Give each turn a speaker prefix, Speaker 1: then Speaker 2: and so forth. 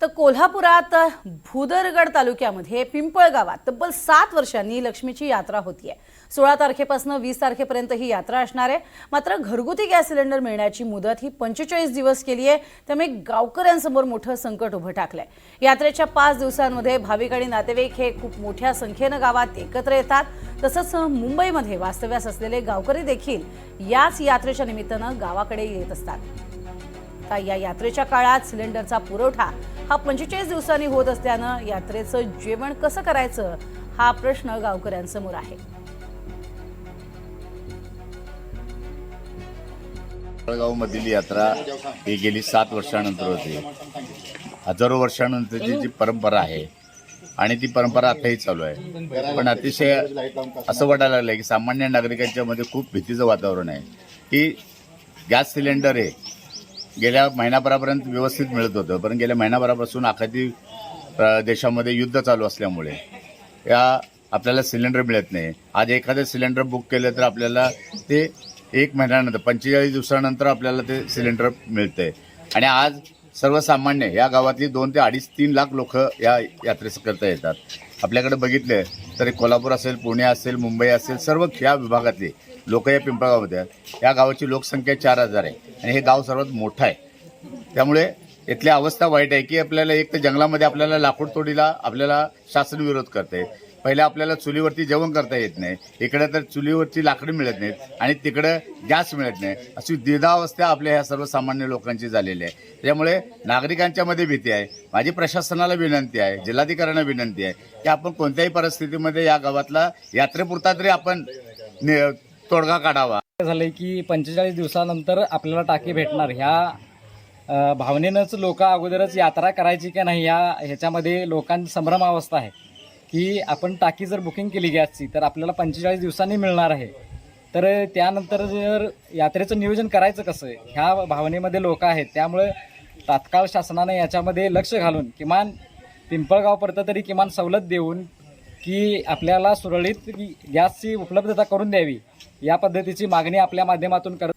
Speaker 1: तर कोल्हापुरात भूदरगड तालुक्यामध्ये पिंपळगावात तब्बल 7 वर्षांनी लक्ष्मीची यात्रा होतीये। 16 तारखेपासून 20 तारखेपर्यंत ही यात्रा असणार आहे। मात्र घरगुती गॅस सिलेंडर मिळण्याची मुदत ही 45 दिवस केली आहे। त्यामुळे गावकऱ्यांसमोर मोठं संकट उभं टाकलंय। यात्रेच्या 5 दिवसांमध्ये भाविक आणि नातेवाईक हे खूप मोठ्या संख्येने गावात एकत्र येतात। तसंच मुंबईमध्ये वास्तव्यास असलेले गावकरी देखील याच यात्रेच्या निमित्तानं गावाकडे येत असतात। या यात्रेच्या काळात सिलेंडरचा पुरवठा हा 45 दिवसांनी होत असल्यानं यात्रेचं जेवण कसं करायचं हा प्रश्न गावकऱ्यांसमोर आहे।
Speaker 2: पिंपळगावमधील यात्रा ही गेली 7 वर्षानंतर होती। हजारो वर्षानंतरची जी परंपरा आहे आणि ती परंपरा आताही चालू आहे। पण अतिशय असं वाटायला लागलं की सामान्य नागरिकांच्या मध्ये खूप भीतीचं वातावरण आहे की गॅस सिलेंडर हे गेल्या महिनाभरापर्यंत व्यवस्थित मिळत होतं, पण गेल्या महिनाभरापासून आखाती देशामध्ये युद्ध चालू असल्यामुळे आपल्याला सिलेंडर मिळत नाही। आज एखादं सिलेंडर बुक केलं तर आपल्याला ते 1 महिन्यानंतर 45 दिवसानंतर आपल्याला ते सिलेंडर मिळतंय। आणि आज सर्वसामान्य या गावातली 2 ते 2.5-3 लाख लोक या यात्रेचं करता येतात। आपल्याकडे बघितले तर कोल्हापूर असेल, पुणे असेल, मुंबई असेल, सर्व या विभागातली लोक या पिंपळगावमध्ये आहेत। या गावाची लोकसंख्या 4000 आहे आणि हे गाव सर्वात मोठं आहे। त्यामुळे इथली अवस्था वाईट आहे की आपल्याला एक तर जंगलामध्ये आपल्याला लाकूड तोडीला आपल्याला शासन विरोध करते। पहिले आपल्याला चुलीवरती जेवण करता येत नाही, इकडे तर चुलीवरची लाकडी मिळत नाहीत आणि तिकडे गॅस मिळत नाही। अशी द्विधावस्था आपल्या ह्या सर्वसामान्य लोकांची झालेली आहे। त्यामुळे नागरिकांच्या मध्ये भीती आहे। माझी प्रशासनाला विनंती आहे, जिल्हाधिकाऱ्यांना विनंती आहे की आपण कोणत्याही परिस्थितीमध्ये या गावातला यात्रेपुरता तरी आपण तोडगा काढावा।
Speaker 3: झालंय की 45 दिवसानंतर आपल्याला टाकी भेटणार ह्या भावनेनंच लोक अगोदरच यात्रा करायची की नाही ह्याच्यामध्ये लोकांची संभ्रमावस्था आहे की आपण टाकी जर बुकिंग केली गॅसची तर आपल्याला 45 दिवसांनी मिळणार आहे। तर त्यानंतर जर यात्रेचं नियोजन करायचं कसं ह्या भावनेमध्ये लोक आहेत। त्यामुळे तात्काळ शासनाने याच्यामध्ये लक्ष घालून किमान पिंपळगावपर्यंत तरी किमान सवलत देऊन की आपल्याला सुरळीत गॅसची उपलब्धता करून द्यावी या पद्धतीची मागणी आपल्या माध्यमातून करत